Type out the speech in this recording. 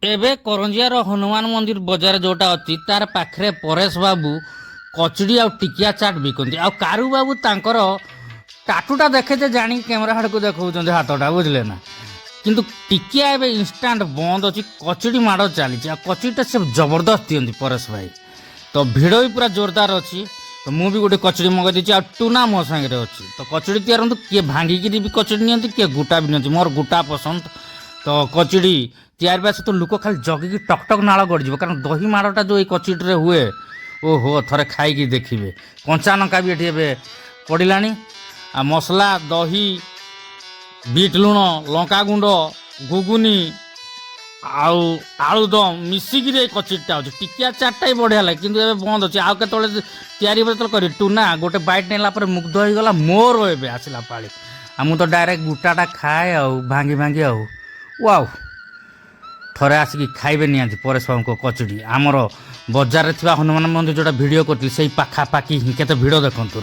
ଏବେ କରଞ୍ଜିଆର ହନୁମାନ ମନ୍ଦିର ବଜାର ଯୋଉଟା ଅଛି ତାର ପାଖରେ ପରେଶ ବାବୁ କଚୁଡ଼ି ଆଉ ଟିକିଆ ଚାଟ୍ ବିକନ୍ତି। ଆଉ କାରୁ ବାବୁ ତାଙ୍କର ଟାଟୁଟା ଦେଖେତେ ଜାଣି କ୍ୟାମେରା ଆଡ଼କୁ ଦେଖାଉଛନ୍ତି ହାତଟା, ବୁଝିଲେ ନା। କିନ୍ତୁ ଟିକିଆ ଏବେ ଇନଷ୍ଟାଣ୍ଟ ବନ୍ଦ ଅଛି, କଚୁଡ଼ି ମାଡ଼ ଚାଲିଛି। ଆଉ କଚୁଡ଼ିଟା ସେ ଜବରଦସ୍ତ ଦିଅନ୍ତି ପରେଶ ଭାଇ। ତ ଭିଡ଼ ବି ପୁରା ଜୋରଦାର ଅଛି। ତ ମୁଁ ବି ଗୋଟେ କଚୁଡ଼ି ମଗାଇ ଦେଇଛି, ଆଉ ଟୁନା ମୋ ସାଙ୍ଗରେ ଅଛି। ତ କଚୁଡ଼ି ତିଆରନ୍ତୁ, କିଏ ଭାଙ୍ଗିକିରି ବି କଚୁଡ଼ି ନିଅନ୍ତି, କିଏ ଗୋଟା ବି ନିଅନ୍ତି। ମୋର ଗୋଟା ପସନ୍ଦ। ତ କଚୁଡ଼ି ତିଆରି ବା ସହିତ ଲୋକ ଖାଲି ଜଗିକି ଟକ୍ ଟକ୍ ନାଳ ଗଡ଼ିଯିବ, କାରଣ ଦହି ମାଡ଼ଟା ଯେଉଁ ଏଇ କଚୁଡ଼ିରେ ହୁଏ, ଓହୋ ଥରେ ଖାଇକି ଦେଖିବେ। କଞ୍ଚା ଲଙ୍କା ବି ଏଠି ଏବେ ପଡ଼ିଲାଣି। ଆଉ ମସଲା, ଦହି, ବିଟ୍ ଲୁଣ, ଲଙ୍କାଗୁଣ୍ଡ, ଘୁଗୁନି ଆଉ ଆଳୁଦମ ମିଶିକିରି ଏଇ କଚୁଡ଼ିଟା ଅଛି। ଟିକିଆ ଚାଟ୍ଟା ବି ବଢ଼ିଆ ଲାଗେ, କିନ୍ତୁ ଏବେ ବନ୍ଦ ଅଛି। ଆଉ କେତେବେଳେ ତିଆରି ଯେତେବେଳେ କରିବି, ଟୁନା ଗୋଟେ ବାଇଟ୍ ନେଲା ପରେ ମୁଗ୍ଧ ହେଇଗଲା। ମୋର ଏବେ ଆସିଲା ପାଳି, ଆଉ ମୁଁ ତ ଡାଇରେକ୍ଟ ଗୋଟାଟା ଖାଏ ଆଉ ଭାଙ୍ଗି ଭାଙ୍ଗି ଆଉ। ୱାଓ, ଥରେ ଆସିକି ଖାଇବେ ନିହାତି ପରେଶ ବାବୁଙ୍କ କଚୁଡ଼ି। ଆମର ବଜାରରେ ଥିବା ହନୁମାନ ମନ୍ଦିର ଯେଉଁଟା ଭିଡ଼ିଓ କରିଥିଲି, ସେଇ ପାଖାପାଖି ହିଁ କେତେ ଭିଡ଼ ଦେଖନ୍ତୁ।